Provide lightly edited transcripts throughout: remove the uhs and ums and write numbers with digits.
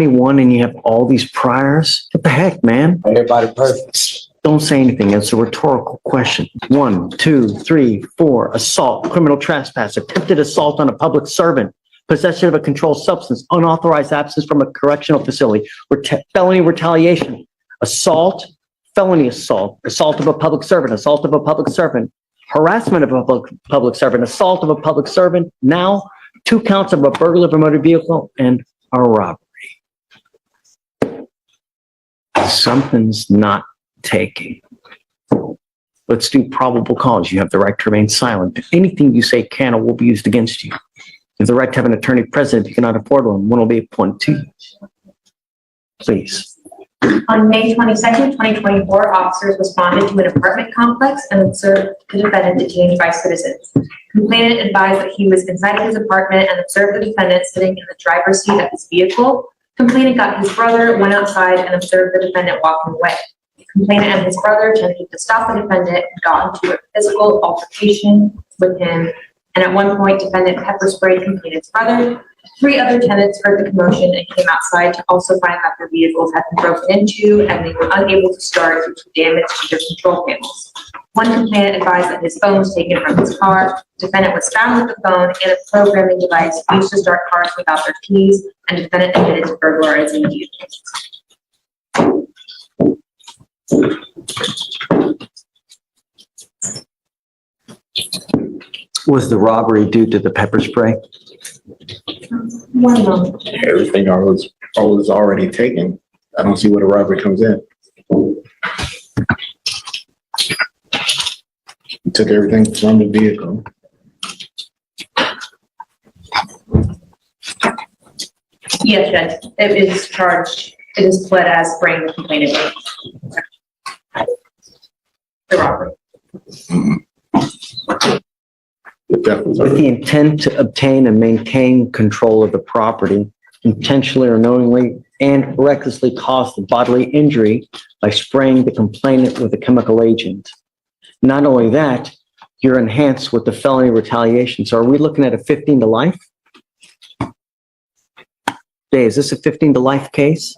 21 and you have all these priors? What the heck, man? Everybody perfect. Don't say anything. It's a rhetorical question. 1, 2, 3, 4. Assault, criminal trespass, attempted assault on a public servant, possession of a controlled substance, unauthorized absence from a correctional facility, felony retaliation, assault, felony assault, assault of a public servant, assault of a public servant, harassment of a public servant, assault of a public servant, now 2 counts of a burglary of a motor vehicle and a robbery. Something's not taking. Let's do probable cause. You have the right to remain silent. Anything you say can or will be used against you. You have the right to have an attorney present. If you cannot afford one will be appointed to you. Please. On May 22nd, 2024, officers responded to an apartment complex and observed the defendant detained by citizens. Complainant advised that he was inside of his apartment and observed the defendant sitting in the driver's seat of his vehicle. Complainant got his brother, went outside, and observed the defendant walking away. Complainant and his brother attempted to stop the defendant and got into a physical altercation with him. And at one point, defendant pepper sprayed complainant's brother. 3 other tenants heard the commotion and came outside to also find that their vehicles had been broken into and they were unable to start due to damage to their control panels. One complainant advised that his phone was taken from his car. Defendant was found with the phone and a programming device used to start cars without their keys, and defendant admitted to burglarizing the vehicles. Was the robbery due to the pepper spray? One moment. Everything was already taken. I don't see where the robbery comes in. He took everything from the vehicle. Yes, Judge. It is charged. It is pled as spraying the complainant. The robbery. With the intent to obtain and maintain control of the property, intentionally or knowingly and recklessly cause the bodily injury by spraying the complainant with a chemical agent. Not only that, you're enhanced with the felony retaliation. So are we looking at a 15 to life? Dave, is this a 15 to life case?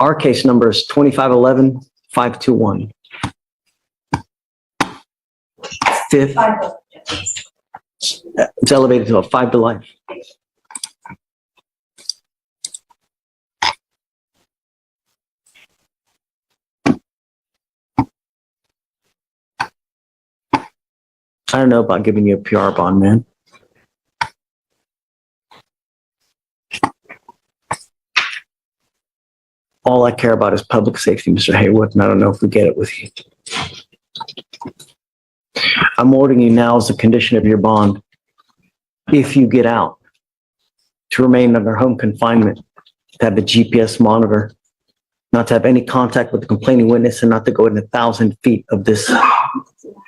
Our case number is 2511-521. Fifth, it's elevated to a 5 to life. I don't know about giving you a PR bond, man. All I care about is public safety, Mr. Haywood, and I don't know if we get it with you. I'm ordering you now as a condition of your bond, if you get out, to remain under home confinement, to have a GPS monitor, not to have any contact with the complaining witness, and not to go within 1,000 feet of this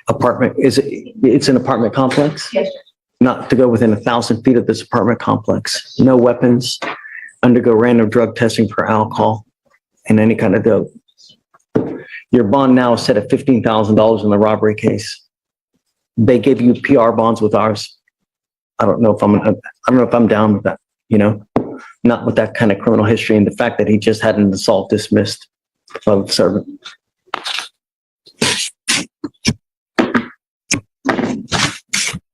apartment. It's an apartment complex? Yes, sir. Not to go within 1,000 feet of this apartment complex. No weapons, undergo random drug testing for alcohol and any kind of dope. Your bond now is set at $15,000 in the robbery case. They gave you PR bonds with ours. I don't know if I'm down with that, you know, not with that kind of criminal history and the fact that he just had an assault dismissed of servant.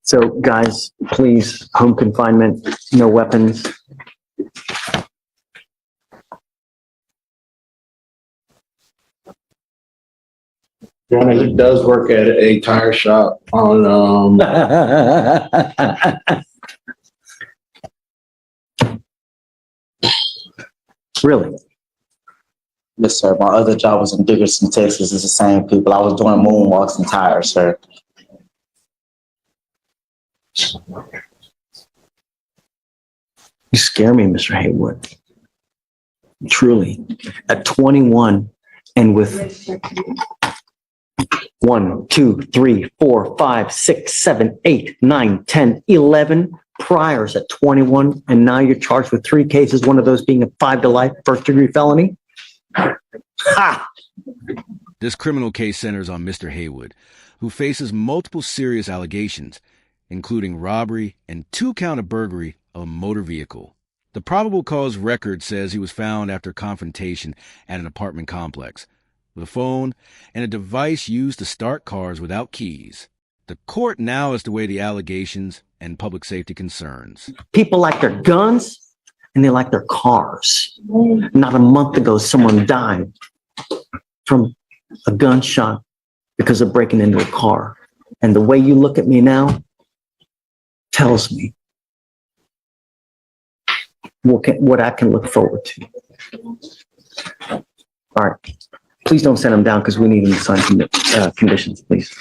So guys, please, home confinement, no weapons. He does work at a tire shop on, Really? Yes, sir. My other job was in Dickerson, Texas. It's the same people. I was doing moonwalks and tires, sir. You scare me, Mr. Haywood. Truly. At 21 and with 1, 2, 3, 4, 5, 6, 7, 8, 9, 10, 11 priors at 21, and now you're charged with 3 cases, one of those being a 5 to life first-degree felony? Ha! This criminal case centers on Mr. Haywood, who faces multiple serious allegations, including robbery and 2 count of burglary a motor vehicle. The probable cause record says he was found after confrontation at an apartment complex with a phone and a device used to start cars without keys. The court now has to weigh the allegations and public safety concerns. People like their guns and they like their cars. Not a month ago, someone died from a gunshot because of breaking into a car. And the way you look at me now tells me what I can look forward to. All right. Please don't send them down because we need them to sign conditions, please.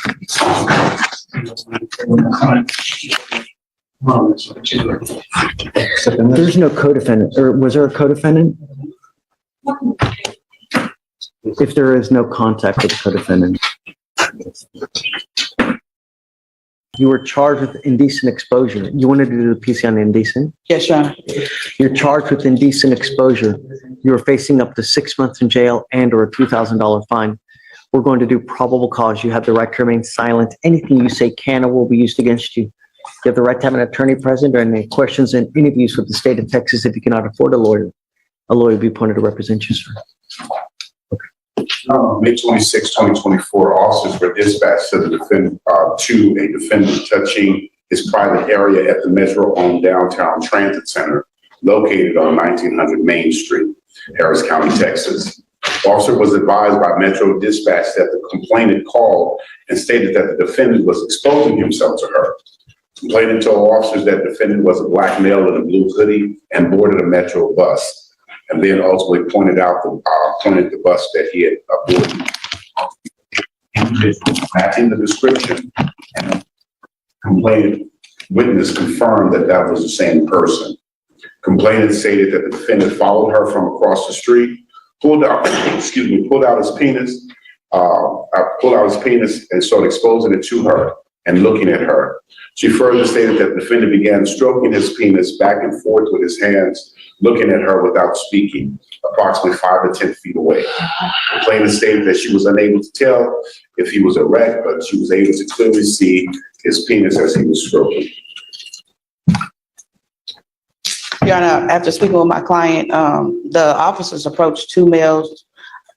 There's no co-defendant, or was there a co-defendant? If there is no contact with the co-defendant. You were charged with indecent exposure. You wanted to do the PC on indecent? Yes, Your Honor. You're charged with indecent exposure. You are facing up to 6 months in jail and or a $2,000 fine. We're going to do probable cause. You have the right to remain silent. Anything you say can or will be used against you. You have the right to have an attorney present during any questions and interviews with the state of Texas. If you cannot afford a lawyer will be appointed to represent you, sir. May 26, 2024, officers were dispatched to a defendant touching his private area at the Metro-owned downtown transit center located on 1900 Main Street, Harris County, Texas. The officer was advised by Metro Dispatch that the complainant called and stated that the defendant was exposing himself to her. Complainant told officers that the defendant was a black male in a blue hoodie and boarded a Metro bus, and then ultimately pointed the bus that he had boarded. Matching the description, and complainant witness confirmed that that was the same person. Complainant stated that the defendant followed her from across the street, pulled out his penis, and started exposing it to her and looking at her. She further stated that the defendant began stroking his penis back and forth with his hands, looking at her without speaking, approximately 5 to 10 feet away. The complainant stated that she was unable to tell if he was erect, but she was able to clearly see his penis as he was stroking. Your Honor, after speaking with my client, the officers approached 2 males.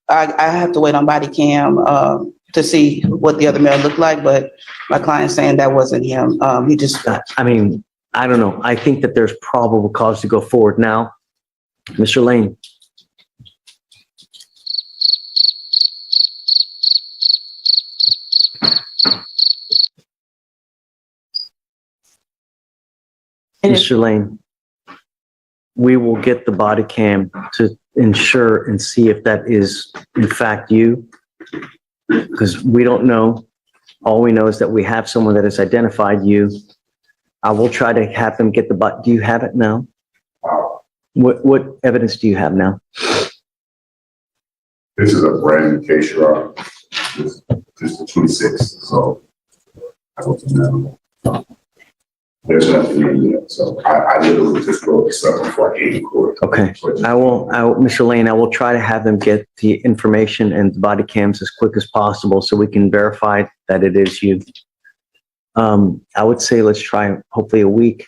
I have to wait on body cam to see what the other male looked like, but my client's saying that wasn't him. He just... I mean, I don't know. I think that there's probable cause to go forward now. Mr. Lane. Mr. Lane, we will get the body cam to ensure and see if that is in fact you, because we don't know. All we know is that we have someone that has identified you. I will try to have them get the body. Do you have it now? What evidence do you have now? This is a brand new case, Your Honor. This is the 26th, so I don't know. There's nothing in yet, so I literally just wrote this up before I came to court. Okay, I will, Mr. Lane, I will try to have them get the information and the body cams as quick as possible so we can verify that it is you. I would say let's try hopefully a week.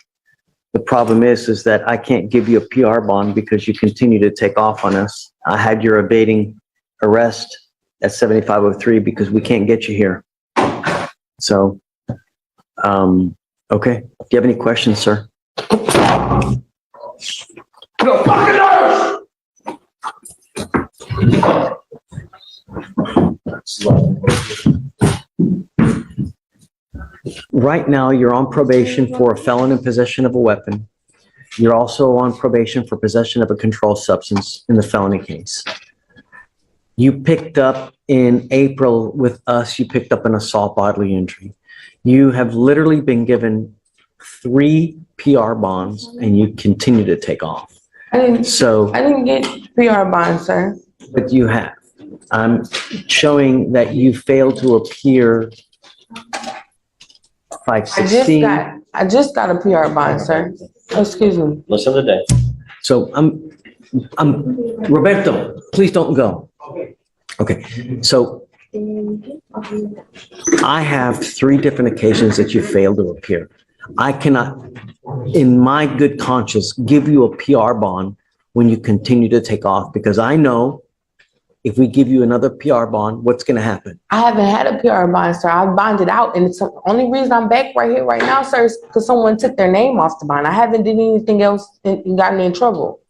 The problem is that I can't give you a PR bond because you continue to take off on us. I had your evading arrest at 7503 because we can't get you here. So, okay. Do you have any questions, sir? Right now, you're on probation for a felon in possession of a weapon. You're also on probation for possession of a controlled substance in the felony case. You picked up in April with us, you picked up an assault bodily injury. You have literally been given 3 PR bonds and you continue to take off. I didn't get PR bonds, sir. But you have. I'm showing that you failed to appear 516. I just got a PR bond, sir. Excuse me. Listen to that. So Roberto, please don't go. Okay. So I have 3 different occasions that you failed to appear. I cannot, in my good conscience, give you a PR bond when you continue to take off, because I know if we give you another PR bond, what's going to happen? I haven't had a PR bond, sir. I've bonded out, and it's the only reason I'm back right here, right now, sir, is because someone took their name off the bond. I haven't did anything else and gotten in trouble.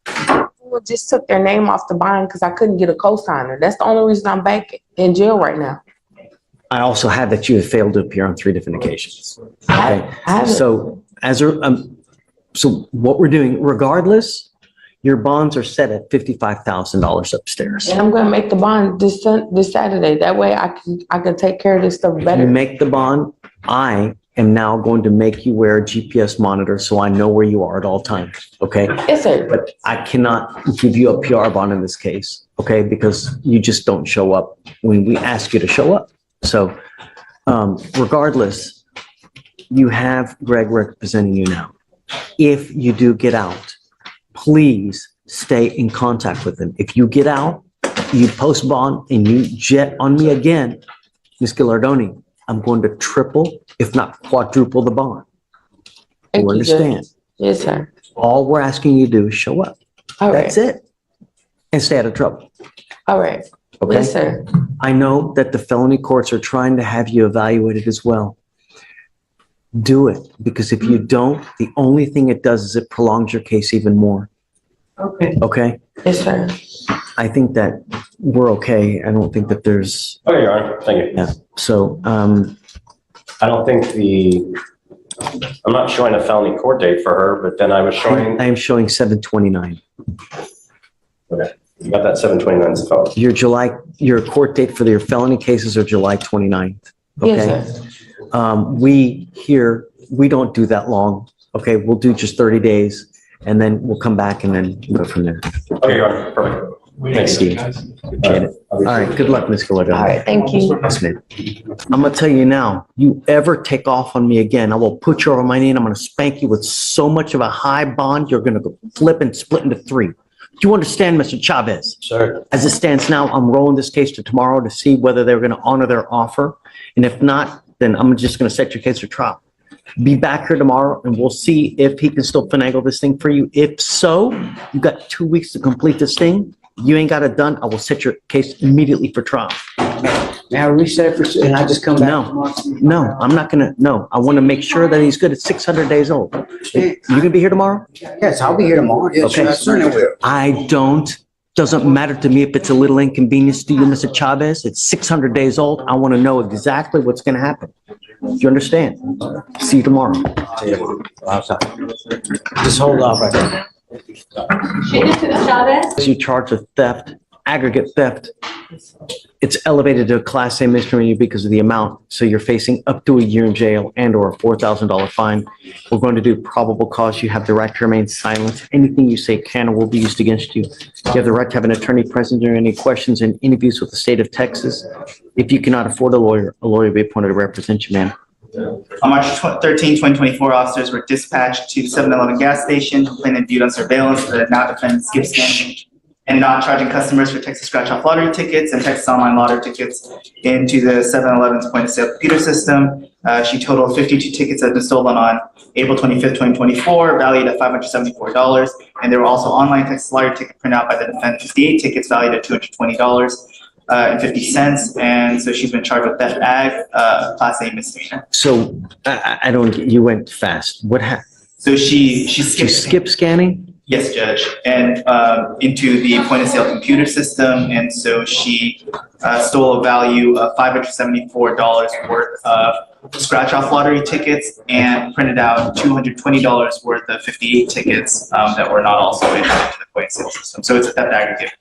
Someone just took their name off the bond because I couldn't get a co-signer. That's the only reason I'm back in jail right now. I also have that you have failed to appear on 3 different occasions. I Okay, haven't. so so what we're doing, regardless, your bonds are set at $55,000 upstairs. And I'm gonna make the bond this Saturday. That way I can take care of this stuff You better. make the bond, I am now going to make you wear a GPS monitor so I know where you are at all times, okay? Yes, sir. But I cannot give you a PR bond in this case, okay? Because you just don't show up when we ask you to show up. So regardless, you have Greg representing you now. If you do get out, please stay in contact with him. If you get out, you post bond and you jet on me again, Ms. Gallardoni, I'm going to triple, if not quadruple the bond. Thank You you, Judge. understand? Yes, sir. All we're asking you to do is show up. All right. That's it. And stay out of trouble. All right. Okay? Yes, sir. I know that the felony courts are trying to have you evaluated as well. Do it, because if you don't, the only thing it does is it prolongs your case even more. Okay. Okay? Yes, sir. I think that we're okay. I don't think that there's, Okay, Your Honor, thank you. yeah. So, I don't think I'm not showing a felony court date for her, but then I was showing, I am showing 7/29. okay, you got that 7/29 as a felony. Your court date for your felony cases are July 29th. Okay? Yes, sir. We don't do that long. Okay, we'll do just 30 days and then we'll come back and then go from there. Okay, Your Honor, perfect. Thanks, Steve. Appreciate it. All right, good luck, Ms. Gallardo. All right. Thank you. Yes, ma'am. I'm gonna tell you now, you ever take off on me again, I will put you over my knee and I'm gonna spank you with so much of a high bond, you're gonna go flip and split into 3. Do you understand, Mr. Chavez? Sir. As it stands now, I'm rolling this case to tomorrow to see whether they're gonna honor their offer. And if not, then I'm just gonna set your case for trial. Be back here tomorrow and we'll see if he can still finagle this thing for you. If so, you've got 2 weeks to complete this thing. You ain't got it done, I will set your case immediately for trial. May I reset for, and I just come back? No, no, I'm not gonna, no, I want to make sure that he's good at 600 days old. You gonna be here tomorrow? Yes, I'll be here tomorrow. Yes, Okay. I certainly will. Doesn't matter to me if it's a little inconvenience to you, Mr. Chavez. It's 600 days old. I want to know exactly what's going to happen. You understand? See you tomorrow. Just hold off right there. Chavez? You charged with theft, aggregate theft. It's elevated to a Class A misdemeanor because of the amount. So you're facing up to a year in jail and or a $4,000 fine. We're going to do probable cause. You have the right to remain silent. Anything you say can or will be used against you. You have the right to have an attorney present during any questions and interviews with the state of Texas. If you cannot afford a lawyer will be appointed to represent you, ma'am. On March 13, 2024, officers were dispatched to the 7-Eleven gas station. Complainant viewed on surveillance the now defendant skip scan and not charging customers for Texas scratch-off lottery tickets and Texas online lottery tickets into the 7-Eleven's point-of-sale computer system. She totaled 52 tickets that had been stolen on April 25th, 2024, valued at $574. And there were also online Texas lottery ticket printout by the defendant, 58 tickets valued at $220. And 50 cents, and so she's been charged with theft ag, Class A misdemeanor. So I don't, you went fast. What happened? So she You skipped, skip scanning? yes, Judge, and into the point of sale computer system, and so she stole a value of $574 worth of scratch off lottery tickets and printed out $220 worth of 58 tickets that were not also entered into the point of sale system. So it's a theft aggregate.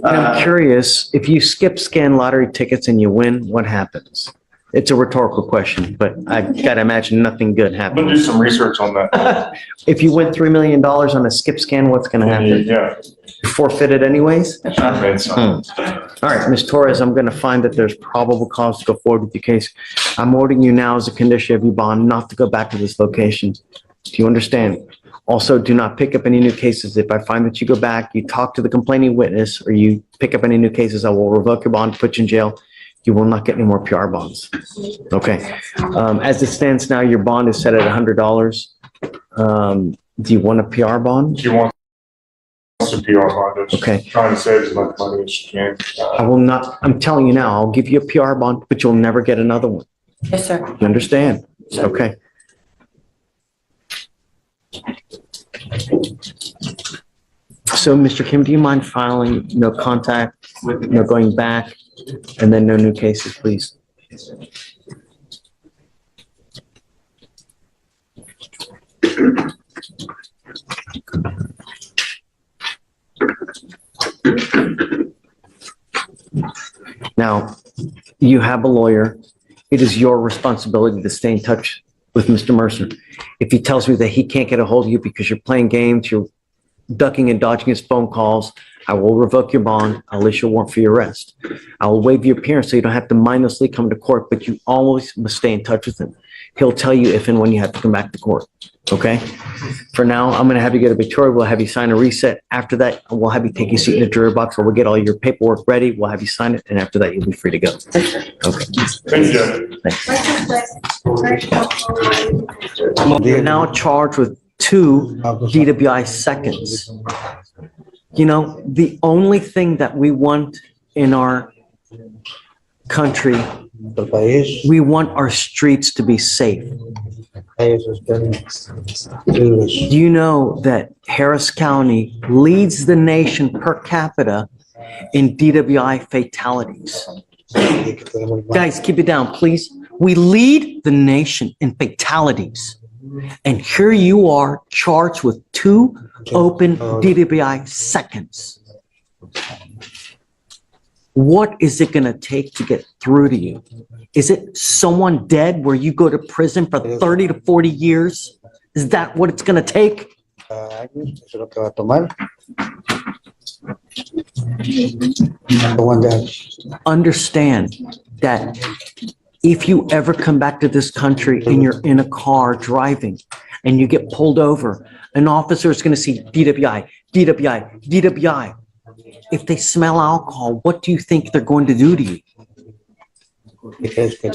And I'm curious, if you skip scan lottery tickets and you win, what happens? It's a rhetorical question, but I gotta imagine nothing good I'm gonna do happens. some research on that. If you win $3 million on a skip scan, what's gonna happen? Yeah. You forfeit it anyways? I made some. All right, Ms. Torres, I'm gonna find that there's probable cause to go forward with your case. I'm ordering you now as a condition of your bond not to go back to this location. Do you understand? Also, do not pick up any new cases. If I find that you go back, you talk to the complaining witness, or you pick up any new cases, I will revoke your bond, put you in jail. You will not get any more PR bonds. Okay. As it stands now, your bond is set at $100. Do you want a PR bond? She wants a PR bond. Okay. Trying to save as much money as she can. I will not, I'm telling you now, I'll give you a PR bond, but you'll never get another one. Yes, sir. You understand? Okay. So, Mr. Kim, do you mind filing no contact, no going back, and then no new cases, please? Now, you have a lawyer. It is your responsibility to stay in touch with Mr. Mercer. If he tells you that he can't get a hold of you because you're playing games, you're ducking and dodging his phone calls, I will revoke your bond. I'll issue a warrant for your arrest. I will waive your appearance so you don't have to mindlessly come to court, but you always must stay in touch with him. He'll tell you if and when you have to come back to court. Okay? For now, I'm going to have you go to Victoria. We'll have you sign a reset. After that, we'll have you take your seat in the jury box, or we'll get all your paperwork ready. We'll have you sign it, and after that, you'll be free to go. Okay. Thank you. Thanks. You're now charged with 2 DWI seconds. You know, the only thing that we want in our country, we want our streets to be safe. Do you know that Harris County leads the nation per capita in DWI fatalities? Guys, keep it down, please. We lead the nation in fatalities. And here you are charged with 2 open DWI seconds. What is it going to take to get through to you? Is it someone dead where you go to prison for 30 to 40 years? Is that what it's going to take? Understand that if you ever come back to this country and you're in a car driving and you get pulled over, an officer is going to see DWI, DWI, DWI. If they smell alcohol, what do you think they're going to do to you? He said, me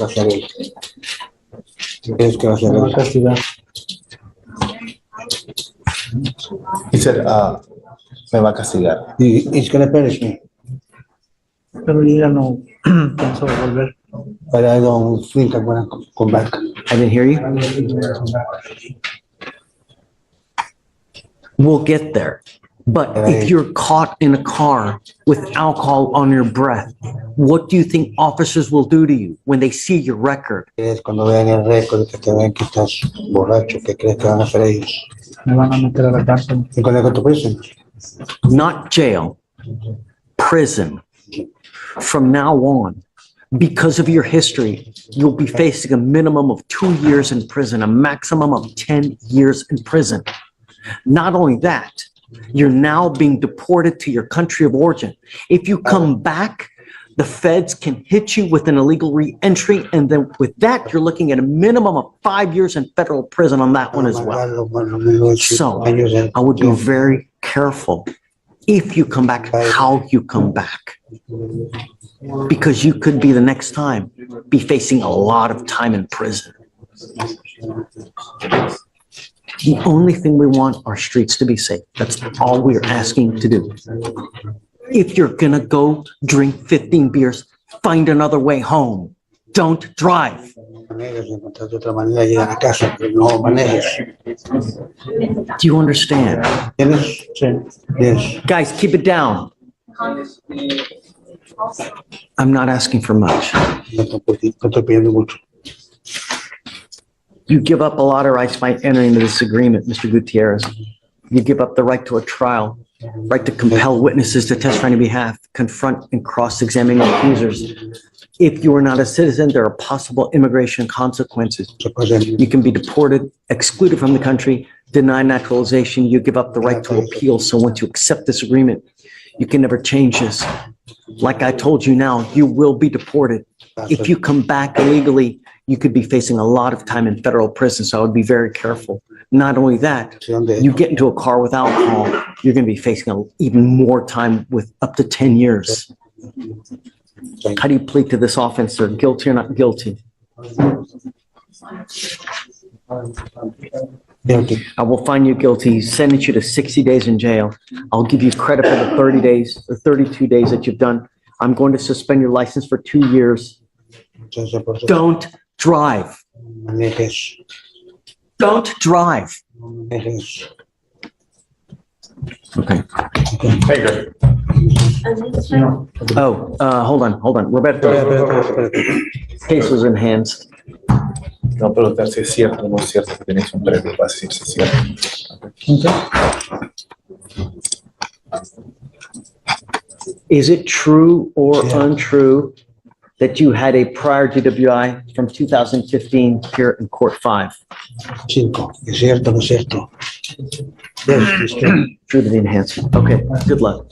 va a castigar. He's gonna punish me, Pero yo ya no pienso volver. but I don't think I'm gonna come back. I didn't hear you. We'll get there. But if you're caught in a car with alcohol on your breath, what do you think officers will do to you when they see your record? Es cuando vean el récord que te ven que estás borracho, ¿qué crees que van a hacer ellos? Me van a meter a la cárcel. You're gonna go to prison. Not jail, prison. From now on, because of your history, you'll be facing a minimum of 2 years in prison, a maximum of 10 years in prison. Not only that, you're now being deported to your country of origin. If you come back, the feds can hit you with an illegal re-entry, and then with that, you're looking at a minimum of 5 years in federal prison on that one as well. So I would be very careful if you come back, how you come back. Because you could be the next time be facing a lot of time in prison. The only thing we want are streets to be safe. That's all we're asking to do. If you're gonna go drink 15 beers, find another way home. Don't drive. Do you understand? Yes. Guys, keep it down. I'm not asking for much. You give up a lot of rights by entering into this agreement, Mr. Gutierrez. You give up the right to a trial, right to compel witnesses to testify on your behalf, confront and cross-examine accusers. If you are not a citizen, there are possible immigration consequences. You can be deported, excluded from the country, denied naturalization. You give up the right to appeal. So once you accept this agreement, you can never change this. Like I told you now, you will be deported. If you come back illegally, you could be facing a lot of time in federal prison. So I would be very careful. Not only that, you get into a car with alcohol, you're going to be facing even more time with up to 10 years. How do you plead to this offense, sir? Guilty or not guilty? Guilty. I will find you guilty, sentence you to 60 days in jail. I'll give you credit for the 30 days or 32 days that you've done. I'm going to suspend your license for 2 years. Don't drive. Manejes. Don't drive. Manejes. Okay. Hey, good. Oh, hold on. Roberto, case was enhanced. No, pero si es cierto o no es cierto que tenéis un previo, va a decir si es cierto. Is it true or Yeah. untrue that you had a prior DWI from 2015 here in Court 5? 5. ¿Es cierto o no es cierto? Yes, it's true. True to the enhancement. Okay, good luck.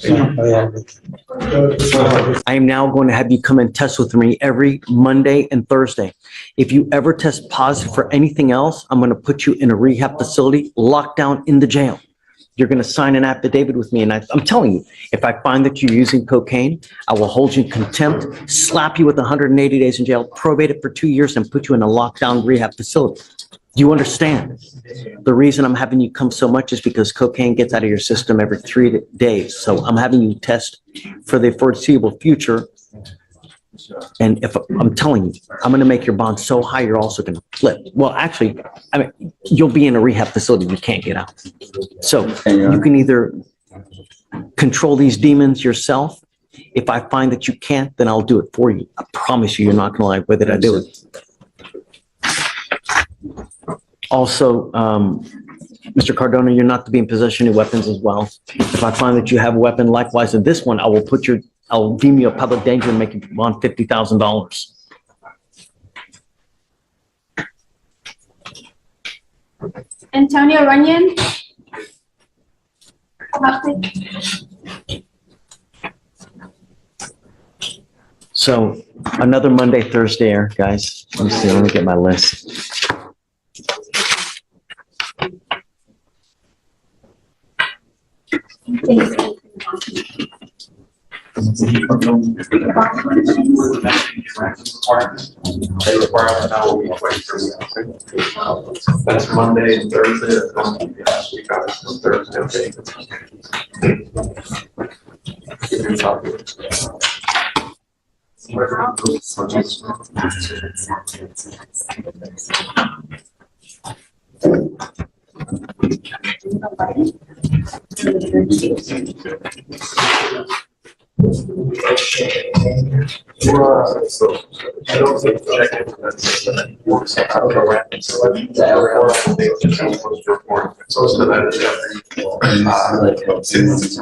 I am now going to have you come and test with me every Monday and Thursday. If you ever test positive for anything else, I'm going to put you in a rehab facility, locked down in the jail. You're going to sign an affidavit with me. And I'm telling you, if I find that you're using cocaine, I will hold you in contempt, slap you with 180 days in jail, probate it for 2 years, and put you in a lockdown rehab facility. Do you understand? The reason I'm having you come so much is because cocaine gets out of your system every 3 days. So I'm having you test for the foreseeable future. And if I'm telling you, I'm going to make your bond so high, you're also going to flip. Well, actually, I mean, you'll be in a rehab facility. You can't get out. So you can either control these demons yourself. If I find that you can't, then I'll do it for you. I promise you, you're not going to like, why did I do it? Also, Mr. Cardona, you're not to be in possession of weapons as well. If I find that you have a weapon, likewise in this one, I'll deem you a public danger and make you bond $50,000. Antonio Runyon. So another Monday, Thursday here, guys. Let me see, let me get my list. That's Monday and Thursday. Thursday, So I don't think checking works out of the so to that, since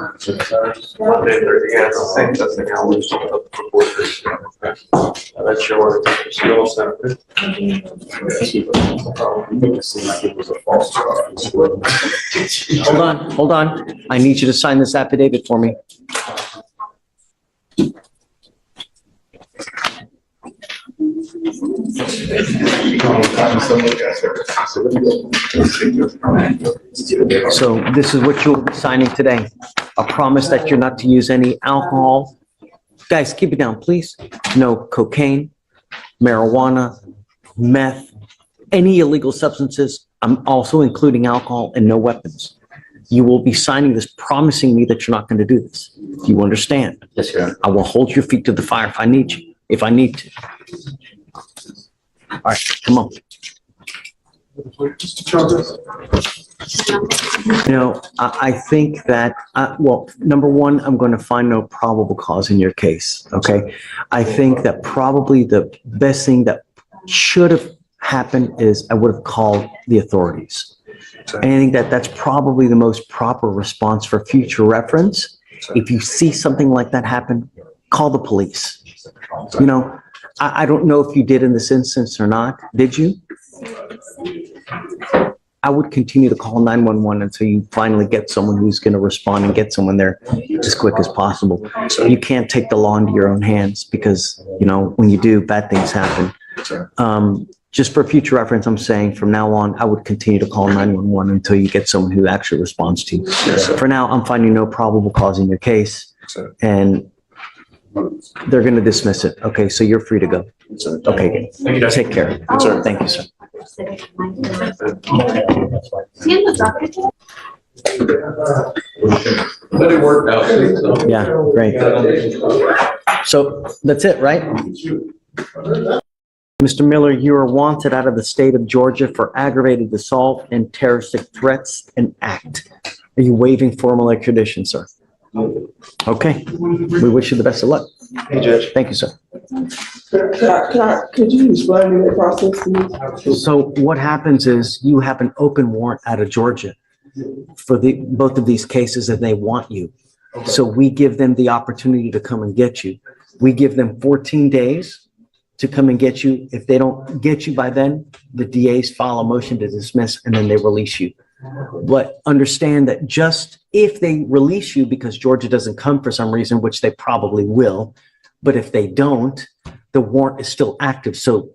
Monday, Thursday, yeah, it's the same testing hours. That's your skill center. Hold on. I need you to sign this affidavit for me. So this is what you'll be signing today. A promise that you're not to use any alcohol. Guys, keep it down, please. No cocaine, marijuana, meth, any illegal substances. I'm also including alcohol and no weapons. You will be signing this, promising me that you're not going to do this. Do you understand? Yes, sir. I will hold your feet to the fire if I need you, if I need to. All right, come on. You know, I think that, well, number one, I'm going to find no probable cause in your case, okay? I think that probably the best thing that should have happened is I would have called the authorities. And I think that that's probably the most proper response for future reference. If you see something like that happen, call the police. You know, I don't know if you did in this instance or not. Did you? I would continue to call 911 until you finally get someone who's going to respond and get someone there as quick as possible. You can't take the law into your own hands because, you know, when you do, bad things happen. Just for future reference, I'm saying from now on, I would continue to call 911 until you get someone who actually responds to you. For now, I'm finding no probable cause in your case. And They're going to dismiss it. Okay, so you're free to go. Okay, take care. Sir. Thank you, sir. But it worked out. So. Yeah, great. So that's it, right? Mr. Miller, you are wanted out of the state of Georgia for aggravated assault and terroristic threats and act. Are you waiving formal extradition, sir? Okay, we wish you the best of luck. Hey, Judge. Thank you, sir. Could you explain to me the process to me? So what happens is you have an open warrant out of Georgia for both of these cases and they want you. So we give them the opportunity to come and get you. We give them 14 days to come and get you. If they don't get you by then, the DAs file a motion to dismiss and then they release you. But understand that just if they release you because Georgia doesn't come for some reason, which they probably will, but if they don't, the warrant is still active. So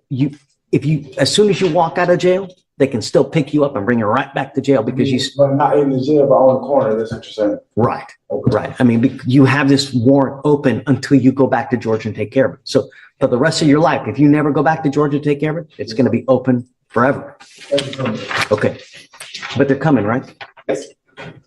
as soon as you walk out of jail, they can still pick you up and bring you right back to jail because But not in the jail, but on the corner, that's what you're saying. Right. Right. I mean, you have this warrant open until you go back to Georgia and take care of it. So for the rest of your life, if you never go back to Georgia to take care of it, it's going to be open forever. Okay. But they're coming, right? Yes.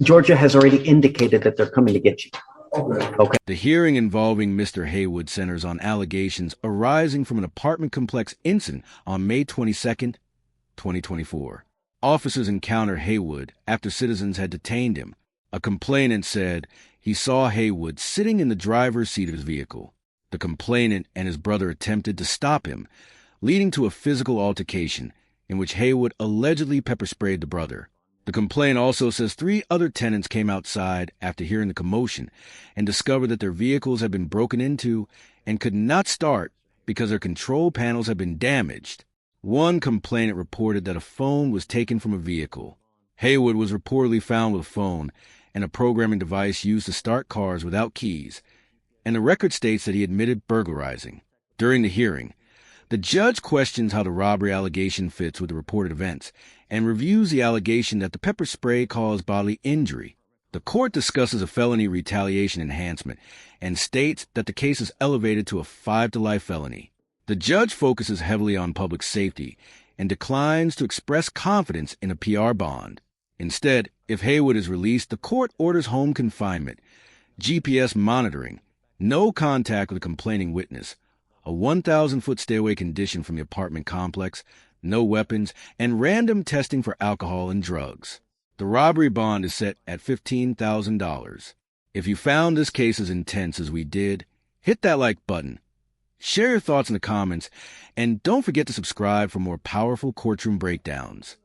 Georgia has already indicated that they're coming to get you. Okay. The hearing involving Mr. Haywood centers on allegations arising from an apartment complex incident on May 22nd, 2024. Officers encountered Haywood after citizens had detained him. A complainant said he saw Haywood sitting in the driver's seat of his vehicle. The complainant and his brother attempted to stop him, leading to a physical altercation in which Haywood allegedly pepper sprayed the brother. The complaint also says 3 other tenants came outside after hearing the commotion and discovered that their vehicles had been broken into and could not start because their control panels had been damaged. One complainant reported that a phone was taken from a vehicle. Haywood was reportedly found with a phone and a programming device used to start cars without keys, and the record states that he admitted burglarizing. During the hearing, the judge questions how the robbery allegation fits with the reported events and reviews the allegation that the pepper spray caused bodily injury. The court discusses a felony retaliation enhancement and states that the case is elevated to a 5-to-life felony. The judge focuses heavily on public safety and declines to express confidence in a PR bond. Instead, if Haywood is released, the court orders home confinement, GPS monitoring, no contact with a complaining witness, a 1,000-foot stay-away condition from the apartment complex, no weapons, and random testing for alcohol and drugs. The robbery bond is set at $15,000. If you found this case as intense as we did, hit that like button. Share your thoughts in the comments, and don't forget to subscribe for more powerful courtroom breakdowns.